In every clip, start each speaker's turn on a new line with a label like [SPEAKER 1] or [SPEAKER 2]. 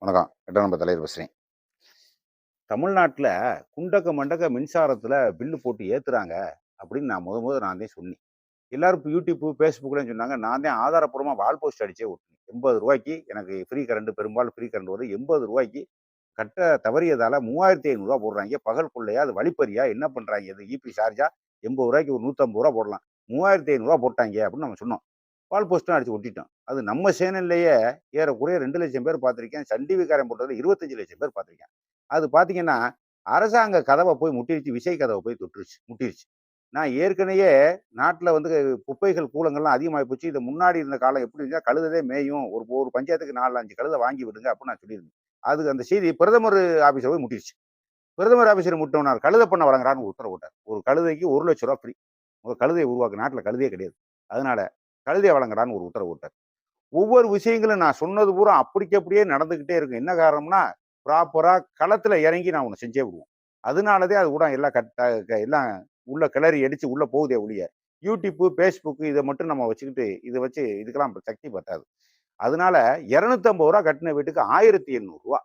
[SPEAKER 1] வணக்கம். 8ஆம் நம்பர் தலைவர் பேசுறேன். தமிழ்நாட்டுல குண்டக்க மண்டக்க மின்சாரத்துல பில்லு போட்டு ஏத்துறாங்க அப்படின்னு நான் நான் தான் சொன்னேன். எல்லாரும் இப்ப YouTube, Facebookலயும் சொன்னாங்க. நான் தான் ஆதாரப்பூர்வமா வால் போஸ்ட் அடிச்சே ஒட்டினேன். ரூ. 80க்கு எனக்கு ஃப்ரீ கரண்ட் பெரும்பாலும் ஃப்ரீ கரண்ட் வருது. ரூ. 80க்கு கட்ட தவறியதால ரூ. 3500 போடுறாய்ங்க. பகல் கொள்ளையா? அது வழிப்பறியா? என்ன பண்றாய்ங்க? இது ஈபி சார்ஜா? ரூ. 80க்கு ஒரு ரூ. 150 போடலாம். ரூ. 3500 போட்டாய்ங்க அப்படின்னு நம்ம சொன்னோம். வால் போஸ்ட்டும் அடிச்சு ஒட்டிட்டோம். அது நம்ம சேனல்லயே ஏறக்குறைய 2,00,000 பேர் பார்த்திருக்கேன். சன் டிவிக்காரன் போட்டதுல 25,00,000 பேர் பார்த்திருக்கேன். அது பார்த்தீங்கன்னா, அரசாங்க கதவ போய் முட்டிருச்சு. விசை கதவ போய் தொட்டுருச்சு, முட்டிருச்சு. நான் ஏற்கனவே நாட்டுல வந்து குப்பைகள், கூளங்கள்லாம் அதிகமாகி போச்சு. இது முன்னாடி இருந்த காலம் எப்படி இருந்துச்சுன்னா, கழுதையே மேயும். ஒரு ஒரு பஞ்சாயத்துக்கு 4, 5 கழுதை வாங்கி விடுங்க அப்படின்னு நான் சொல்லியிருந்தேன். அது அந்த செய்தி பிரதமர் ஆபீஸ போய் முட்டிருச்சு. பிரதமர் ஆபீஸ்ல முட்டினோன கழுதை பண்ண வழங்குறான்னு உத்தரவு போட்டார். ஒரு கழுதைக்கு ரூ. 1,00,000 ஃப்ரீ. ஒரு கழுதைய உருவாக்கு நாட்டுல கழுதையே கிடையாது. அதனால கழுதைய வழங்குறான்னு ஒரு உத்தரவு போட்டார். ஒவ்வொரு விஷயங்களும் நான் சொன்னது பூரா அப்படிக்கு அப்படியே நடந்துகிட்டே இருக்கும். என்ன காரணம்னா, ப்ராப்பரா களத்துல இறங்கி நான் ஒண்ணு செஞ்சே விடுவோம். அதனாலதான் அது கூட எல்லாம் எல்லாம் உள்ள கிளறி அடிச்சு உள்ள போகுதே ஒழிய, YouTube, Facebook இத மட்டும் நம்ம வச்சுக்கிட்டு, இத வச்சு இதுக்கெல்லாம் சக்தி பத்தாது. அதனால ரூ. 250 கட்டின வீட்டுக்கு ரூ. 1,800, ரூ.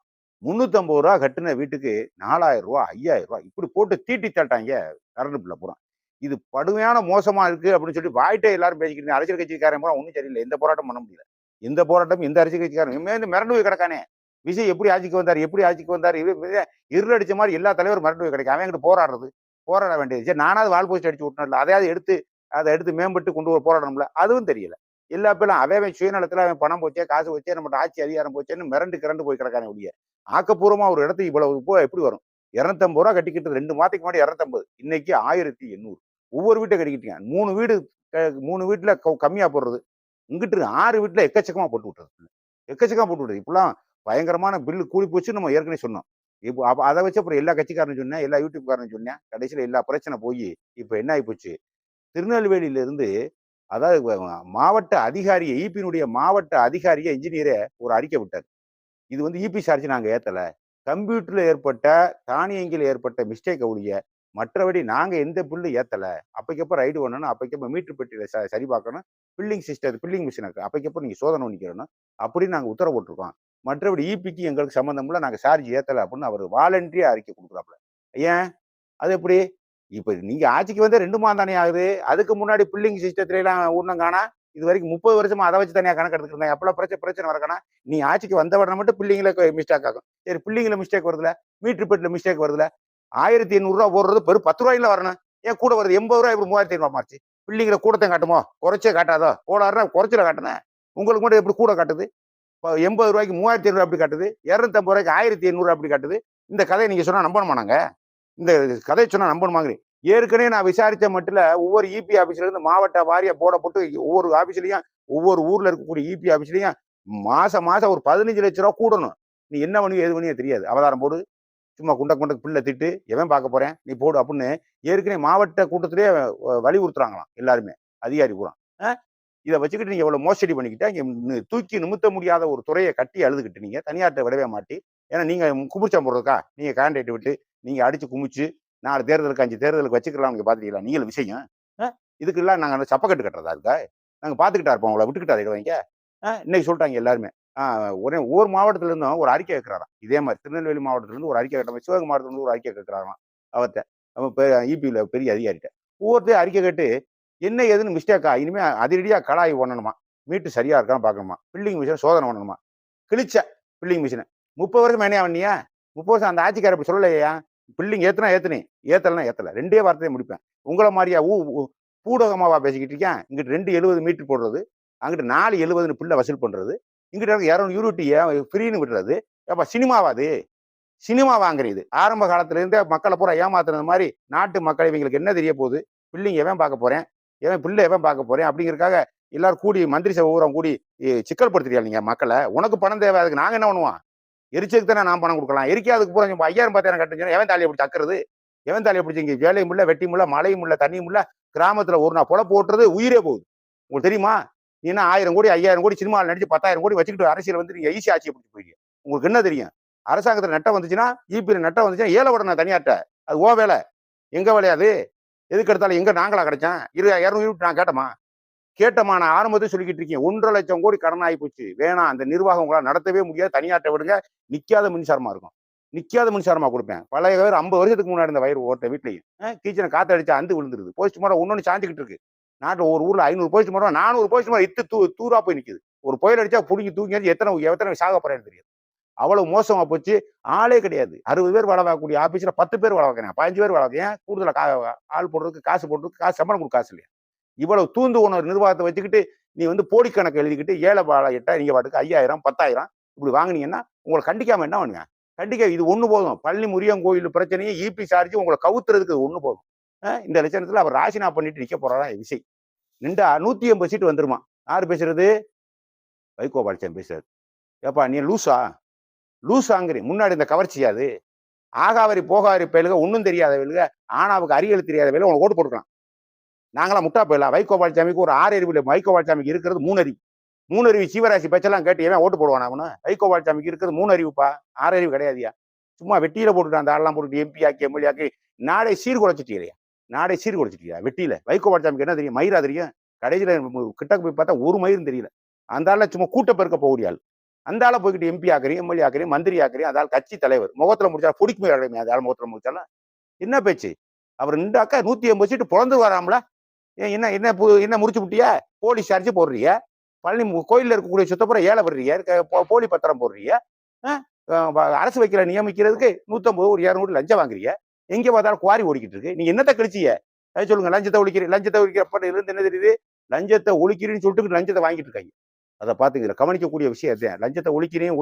[SPEAKER 1] 350 கட்டின வீட்டுக்கு ரூ. 4,000, ரூ. 5,000 இப்படி போட்டு தீட்டி தட்டாய்ங்க கரண்ட் பில்ல பூரா. இது படுமையான மோசமா இருக்கு அப்படின்னு சொல்லி வாய்ட்டே எல்லாரும் பேசிக்கிட்டு அரசியல் கட்சிக்காரன் பூரா ஒண்ணும் சரியில்ல. எந்த போராட்டம் பண்ண முடியல. எந்த போராட்டமும் எந்த அரசியல் கட்சிக்காரன் மிரண்டு போய் கிடக்கானே. விஜய் எப்படி ஆட்சிக்கு வந்தாரு? எப்படி ஆட்சிக்கு வந்தாரு? இருள் அடிச்ச மாதிரி எல்லா தலைவரும் மிரண்டு போய் கிடக்கு. அவன் எங்கிட்டு போராடுறது? போராட வேண்டியது. சரி நானாவது வால் போஸ்ட் அடிச்சு விட்டணும்ல. அதையாவது எடுத்து அதை எடுத்து மேம்பட்டு கொண்டு போராடணும்ல. அதுவும் தெரியல. எல்லா பேரும் அவன் சுயநலத்துல அவன் பணம் போச்சே, காசு போச்சே, நம்மகிட்ட ஆட்சி அதிகாரம் போச்சேன்னு மிரண்டு கிரண்டு போய் கிடக்கானே ஒழிய, ஆக்கப்பூர்வமா ஒரு இடத்துக்கு இவ்வளவு எப்படி வரும்? ரூ. 250 கட்டிக்கிட்டு 2 மாதத்துக்கு முன்னாடி 250, இன்னைக்கு 1,800. ஒவ்வொரு வீட்டை கட்டிக்கிட்டீங்க. 3 வீடு 3 வீட்டுல கம்மியா போடுறது. இங்கிட்டு 6 வீட்டுல எக்கச்சக்கமா போட்டு விட்டுறது. எக்கச்சக்கமா போட்டு விடுறது. இப்பெல்லாம் பயங்கரமான பில்லு கூடி போச்சுன்னு நம்ம ஏற்கனவே சொன்னோம். இப்போ அதை வச்சு அப்புறம் எல்லா கட்சிக்காரனும் சொன்னேன், எல்லா யூடியூப் காரனும் சொன்னேன். கடைசியில எல்லா பிரச்சனை போய் இப்ப என்ன ஆகி போச்சு? திருநெல்வேலியில இருந்து அதாவது மாவட்ட அதிகாரிய ஈபியினுடைய மாவட்ட அதிகாரிய இன்ஜினியரே ஒரு அறிக்கை விட்டார். இது வந்து ஈபி சார்ஜ் நாங்க ஏத்தல. கம்ப்யூட்டர்ல ஏற்பட்ட தானியங்கில ஏற்பட்ட மிஸ்டேக் ஒழிய மற்றபடி நாங்க எந்த பில்லு ஏத்தல. அப்பைக்கப்ப ரைடு பண்ணணும். அப்பைக்கப்ப மீட்டர் பெட்டியில சரி பார்க்கணும். பில்லிங் மிஷின அப்பைக்கப்ப நீங்க சோதனை பண்ணிக்கிறணும். அப்படின்னு நாங்க உத்தரவு போட்டிருக்கோம். மற்றபடி ஈபிக்கு எங்களுக்கு சம்மந்தம் இல்ல. நாங்க சார்ஜ் ஏத்தல அப்படின்னு அவர் வாலண்டரியா அறிக்கை கொடுக்குறாப்ல. ஏன்? அது எப்படி? இப்ப நீங்க ஆட்சிக்கு வந்து 2 மாதம் தானே ஆகுது. அதுக்கு முன்னாடி பில்லிங் சிஸ்டத்துல எல்லாம் ஒண்ணும் காணா. இது வரைக்கும் 30 வருஷமா அதை வச்சு தனியா கணக்கு எடுத்துட்டு இருந்தாங்க. அப்பெல்லாம் பிரச்சனை வரக்கானா? நீ ஆட்சிக்கு வந்த உடனே மட்டும் பில்லிங்ல மிஸ்டேக் ஆகும். சரி பில்லிங்ல மிஸ்டேக் வருதுல, மீட்டர் பெட்ல மிஸ்டேக் வருதுல, ரூ. 1,800 போடுறது வெறும் ரூ. 10 வரணும். ஏன் கூட வருது? ரூ. 80 இப்படி ரூ. 3,500 மாறுச்சு. பில்லிங்ல கூடத்தான் காட்டுமோ? குறைச்சே காட்டாதோ? கோளாறுனா குறைச்சல காட்டுனேன். உங்களுக்கு மட்டும் எப்படி கூட காட்டுது? ரூ. 80க்கு 3,500 அப்படி காட்டுது. ரூ. 250க்கு 1,800 அப்படி காட்டுது. இந்த கதையை நீங்க சொன்னா நம்பணுமா நாங்க? இந்த கதையை சொன்னா நம்பணுமாங்கிறேன். ஏற்கனவே நான் விசாரிச்ச மட்டும் ஒவ்வொரு இபி ஆபீஸ்ல இருந்து மாவட்ட வாரியா போடப்பட்டு ஒவ்வொரு ஆபீஸ்லயும் ஒவ்வொரு ஊர்ல இருக்கக்கூடிய இபி ஆபீஸ்லயும் மாசம் மாசம் ஒரு 15,00,000 கூடணும். நீ என்ன பண்ணி எது பண்ணியோ தெரியாது. அவதாரம் போடு, சும்மா குண்டக்கு பிள்ளை திட்டு, எவன் பார்க்க போறேன் நீ போடு அப்படின்னு ஏற்கனவே மாவட்ட கூட்டத்திலேயே வலியுறுத்துறாங்களாம் எல்லாருமே, அதிகாரி பூரா. இதை வச்சுக்கிட்டு நீங்க எவ்வளவு மோசடி பண்ணிக்கிட்டா இங்க தூக்கி நிமித்த முடியாத ஒரு துறையை கட்டி அழுதுகிட்டு நீங்க தனியார்ட்ட விடவே மாட்டி. ஏன்னா நீங்க குமிச்சம் போடுறதுக்கா நீங்க கேண்டிடேட் விட்டு நீங்க அடிச்சு குமிச்சு 4 தேர்தலுக்கு 5 தேர்தலுக்கு வச்சுக்கலாம். நீங்க பாத்துக்கலாம் நீங்களும் விஷயம். இதுக்கு எல்லாம் நாங்க சப்பக்கட்டு கட்டுறதா இருக்கா? நாங்க பாத்துக்கிட்டா இருப்போம். உங்களை விட்டுக்கிட்டா இடுவாங்க. இன்னைக்கு சொல்லிட்டாங்க எல்லாருமே. ஒரே ஒவ்வொரு மாவட்டத்துல இருந்தும் ஒரு அறிக்கை கேட்கிறாராம். இதே மாதிரி திருநெல்வேலி மாவட்டத்துல இருந்து ஒரு அறிக்கை கேட்ட மாதிரி சிவகங்கை மாவட்டத்துல இருந்து ஒரு அறிக்கை கேட்கிறாராம். அவர்கிட்ட இபில பெரிய அதிகாரிட்ட ஒவ்வொருத்தையும் அறிக்கை கேட்டு என்ன ஏதுன்னு மிஸ்டேக்கா இனிமே அதிரடியா கலாய் பண்ணணுமா, மீட்டு சரியா இருக்கான்னு பாக்கணுமா, பில்லிங் மிஷின் சோதனை பண்ணணுமா. கிழிச்ச பில்லிங் மிஷினை 30 வருஷம் என்ன பண்ணியா? 30 வருஷம் அந்த ஆட்சிக்கார இப்ப சொல்லலையா? பில்டிங் ஏத்துனா ஏத்துனேன், ஏத்தலன்னா ஏத்தல. 2 வார்த்தையை முடிப்பேன். உங்கள மாதிரியா பூடகமாவா பேசிக்கிட்டு இருக்கேன்? இங்கிட்டு 270 மீட்டர் போடுறது, அங்கிட்டு 470 பில்ல வசூல் பண்றது, இங்கிட்ட 200 யூனிட் ஃப்ரீன்னு விடுறது. அப்ப சினிமாவாது? சினிமா வாங்குறது ஆரம்ப காலத்துல இருந்தே மக்களை பூரா ஏமாத்துறது மாதிரி நாட்டு மக்கள் இவங்களுக்கு என்ன தெரிய போகுது? பில்லிங் எவன் பார்க்க போறேன், எவன் பிள்ளை எவன் பார்க்க போறேன் அப்படிங்கிறதுக்காக எல்லாரும் கூடி மந்திரி சபை ஊரம் கூடி சிக்கல் படுத்துறியா நீங்க மக்களை? உனக்கு பணம் தேவை, அதுக்கு நாங்க என்ன பண்ணுவோம்? எரிச்சதுக்கு தானே நான் பணம் கொடுக்கலாம். எரிக்காதுக்கு பூரா 5,000 10,000 கட்டுச்சு. எவன் தாலியை பிடிச்சி அக்கிறது? எவன் தாலியை பிடிச்சி இங்க வேலையும் இல்ல, வெட்டியும் இல்ல, மழையும் இல்ல, தண்ணியும் இல்ல, கிராமத்துல ஒரு நாள் பொழப்பு ஓட்டுறது உயிரே போகுது. உங்களுக்கு தெரியுமா? நீ என்ன 1000 கோடி 5,000 கோடி சினிமாவில் நடிச்சு 10,000 கோடி வச்சுக்கிட்டு அரசியல் வந்து நீங்க ஈஸி ஆட்சியை பிடிச்சி போயிருக்கீங்க. உங்களுக்கு என்ன தெரியும்? அரசாங்கத்துல நட்டம் வந்துச்சுன்னா இபில நட்டம் வந்துச்சுன்னா ஏழை விடணும் தனியாட்ட. அது ஓ வேலை. எங்க வேலையாது? எதுக்கு எடுத்தாலும் எங்க நாங்களா கிடைச்சேன்? 200 யூனிட் நான் கேட்டோமா? கேட்டமா நான் ஆரம்பத்தை சொல்லிக்கிட்டு இருக்கேன். 1,50,000 கோடி கடன் ஆகி போச்சு. வேணாம் அந்த நிர்வாகம் உங்களால் நடத்தவே முடியாது. தனியார்ட்ட விடுங்க. நிக்காத மின்சாரமா இருக்கும். நிக்காத மின்சாரமா கொடுப்பேன். பழைய வயர் 50 வருஷத்துக்கு முன்னாடி இந்த வயர் ஓட்ட வீட்லையும். கீச்சனை காத்து அடிச்சா அந்து விழுந்துருது. போஸ்ட் மரம் ஒன்னொன்னு சாஞ்சுக்கிட்டு இருக்கு. நாட்டுல ஒரு ஊர்ல 500 போஸ்ட் மரம் 400 போஸ்ட் மரம் இத்து தூரா போய் நிக்குது. ஒரு புயல் அடிச்சா புடுங்கி தூக்கி எத்தனை சாக போறேன்னு தெரியாது. அவ்வளவு மோசமா போச்சு. ஆளே கிடையாது. 60 பேர் வேலை பார்க்கக்கூடிய ஆபீஸ்ல 10 பேர் வேலை பார்க்கறேன். 15 பேர் வேலை பார்க்கறேன். கூடுதலா ஆள் போடுறதுக்கு காசு போடுறதுக்கு காசு சம்பளம் கொடுக்க காசு இல்லையா? இவ்வளவு தூந்து உணர் நிர்வாகத்தை வச்சுக்கிட்டு நீ வந்து போடி கணக்கு எழுதிக்கிட்டு ஏழை பாளையிட்ட நீங்க பாட்டுக்கு 5,000 10,000 இப்படி வாங்கினீங்கன்னா உங்களை கண்டிக்காம என்ன பண்ணுங்க? கண்டிக்க இது ஒண்ணு போதும். பழனி முருகன் கோயில் பிரச்சனையை இபி சார்ஜ் உங்களை கவுத்துறதுக்கு ஒண்ணு போதும். இந்த லட்சணத்துல அவர் ராஜினா பண்ணிட்டு நிக்க போறாரா விஜய். நின்றா 180 சீட்டு வந்துருமா? யாரு பேசுறது? வைகோ பாலசாமி பேசுறாரு. ஏப்பா நீ லூசாங்கிறீ முன்னாடி இந்த கவர்ச்சியாது ஆகாவரி போகாவரி பயலுக ஒன்றும் தெரியாதவளுக ஆனாவுக்கு அறிவியல் தெரியாதவளுக உனக்கு ஓட்டு போட்டுக்கலாம். நாங்களாம் முட்டா போயிடலாம். வைகோ பாலசாமிக்கு ஒரு 6 அறிவு இல்லை. வைகோ பாலசாமிக்கு இருக்கிறது 3 அறிவு. 3 அறிவு சீவராசி பேச்செல்லாம் கேட்டு ஏன் ஓட்டு போடுவான் அவனு? வைகோ பாலசாமிக்கு இருக்கிறது 3 அறிவுப்பா, 6 அறிவு கிடையாதுயா. சும்மா வெட்டியில போட்டுட்டு அந்த ஆள்லாம் போட்டுட்டு எம்பி ஆக்கி எம்எல்ஏ ஆக்கி நாடை சீர்குலைச்சிட்டீங்களா? நாடை சீர்குலைச்சிட்டீங்களா வெட்டியில? வைகோ பாலசாமிக்கு என்ன தெரியும்? மயிரா தெரியும். கடைசியில கிட்டக்கு போய் பார்த்தா ஒரு மயிரும் தெரியல. அந்த ஆள்ல சும்மா கூட்ட பெருக்க போகிறியாள். அந்த ஆளை போய்கிட்டு எம்பி ஆக்குறீங்க, எம்எல்ஏ ஆக்குறீங்க, மந்திரி ஆக்குறீங்க. அந்த ஆள் கட்சி தலைவர் முகத்துல முடிச்சா பொடிக்கு மேல அந்த ஆள் முகத்துல முடிச்சாலும் என்ன பேச்சு? அவர் நின்றாக்கா 180 சீட்டு பொழந்து வராமல. என்ன என்ன என்ன முடிச்சு விட்டியா? போலீஸ் சார்ஜ் போடுறீங்க. பழனி கோயிலில் இருக்கக்கூடிய சுத்தப்புறம் ஏழை விடுறீங்க. போலி பத்திரம் போடுறீங்க. அரசு வைக்கிற நியமிக்கிறதுக்கு 150 ஒரு 200 லஞ்சம் வாங்குறீங்க. எங்க பார்த்தாலும் குவாரி ஓடிக்கிட்டு இருக்கு. நீங்க என்னத்தை கழிச்சிய? அதை சொல்லுங்க. லஞ்சத்தை ஒழிக்கிறீங்க. லஞ்சத்தை ஒழிக்கிறப்ப இருந்து என்ன தெரியுது? லஞ்சத்தை ஒழிக்கிறீன்னு சொல்லிட்டு லஞ்சத்தை வாங்கிட்டு இருக்காங்க. அதை பார்த்துக்கிற கவனிக்கக்கூடிய விஷயம் தான். லஞ்சத்தை ஒழிக்கிறேன்னு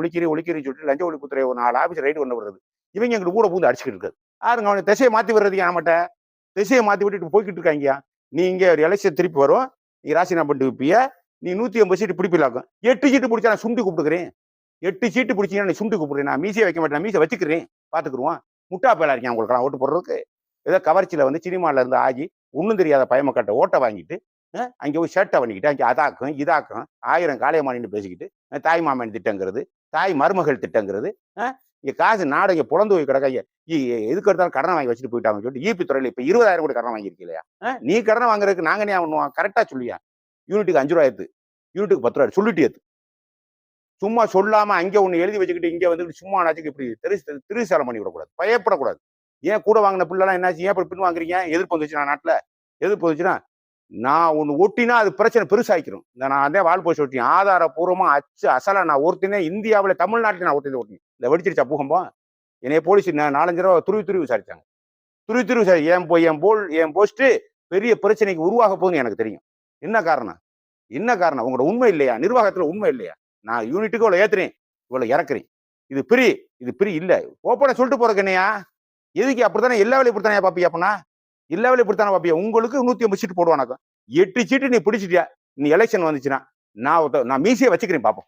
[SPEAKER 1] சொல்லிட்டு லஞ்ச ஒழிப்புத்துறை ஒரு 4 ஆபீஸ் ரைடு கொண்டு வருது. இவங்க எங்களுக்கு கூட பூந்து அடிச்சுக்கிட்டு இருக்காது. யாருங்க அவனை திசையை மாத்தி வர்றது? நம்மகிட்ட திசையை மாத்தி விட்டுட்டு போய்கிட்டு இருக்காங்க. நீங்க ஒரு எலெக்ஷன் திருப்பி வரும். நீ ராசினா பண்ணிட்டு வைப்பிய. நீ 180 சீட்டு பிடிப்பிலாக்கும். 8 சீட்டு பிடிச்சா நான் சுண்டி கூப்பிட்டுக்கிறேன். 8 சீட்டு பிடிச்சீங்கன்னா நீ சுண்டி கூப்பிடுறேன். நான் மீசையை வைக்க மாட்டேன். மீசை வச்சுக்கிறேன். பாத்துக்குருவான். முட்டா பேலா இருக்கேன் உங்களுக்கு ஓட்டு போடுறதுக்கு. ஏதோ கவர்ச்சியில வந்து சினிமால இருந்து ஆகி ஒன்றும் தெரியாத பயமக்கட்ட ஓட்டை வாங்கிட்டு அங்கே போய் ஷர்ட்டை பண்ணிக்கிட்டு அங்கே அதாக்கும் இதாக்கும் 1000 காளையமானின்னு பேசிக்கிட்டு தாய் மாமன் திட்டங்கிறது, தாய் மருமகள் திட்டங்கிறது. இங்கே காசு நாடு இங்கே புலந்து போய் கிடக்க. எதுக்கு எடுத்தாலும் கடனை வாங்கி வச்சுட்டு போயிட்டாங்கன்னு சொல்லிட்டு ஈபி துறையில் இப்போ 20,000 கோடி கடன் வாங்கியிருக்கீங்க இல்லையா? நீ கடனை வாங்குறதுக்கு நாங்கள் நீ பண்ணுவோம்? கரெக்டாக சொல்லியா? யூனிட்டுக்கு 5 ரூபா ஏற்று, யூனிட்டுக்கு 10 ரூபா சொல்லிட்டு ஏற்று. சும்மா சொல்லாம அங்கே ஒன்று எழுதி வச்சுக்கிட்டு இங்கே வந்து சும்மா நாச்சுக்கு இப்படி திருசாலம் பண்ணி விடக்கூடாது. பயப்படக்கூடாது. ஏன் கூட வாங்கின பிள்ளைலாம் என்னாச்சு? ஏன் இப்படி பின் வாங்குறீங்க? எதிர்ப்பு வந்துச்சுன்னா நாட்டில் எதிர்ப்பு வந்துச்சுன்னா நான் ஒன்று ஒட்டினா அது பிரச்சனை பெருசாக்கிரும். நான் அதே வால் போஸ்ட் ஒட்டினேன். ஆதாரப்பூர்வமா அச்சு அசலா நான் ஒருத்தினே இந்தியாவில் தமிழ்நாட்டில் நான் ஒட்டினேன். இந்த வெடிச்சிருச்சா பூகம்பம்? என்னைய போலீஸ் 4-5 தடவை துருவி விசாரிச்சாங்க. துருவி விசாரி என் போஸ்ட் பெரிய பிரச்சனைக்கு உருவாக போகுதுன்னு எனக்கு தெரியும். என்ன காரணம்? உங்களோட உண்மை இல்லையா? நிர்வாகத்துல உண்மை இல்லையா? நான் யூனிட்டுக்கு இவ்வளவு ஏத்துறேன், இவ்வளவு இறக்குறேன். இது பிரி இல்ல. ஓப்பனா சொல்லிட்டு போறதுக்கு என்னையா? எதுக்கு? அப்படித்தானே எல்லா வேலையும் இப்படித்தானே பாப்பியா? அப்பனா எல்லா வேலையும் இப்படித்தானே பாப்பியா? உங்களுக்கு 180 சீட்டு போடுவானாக்கும். 8 சீட்டு நீ பிடிச்சிட்டியா? நீ எலெக்ஷன் வந்துச்சுன்னா நான் மீசியை வச்சுக்கிறேன் பாப்போம்.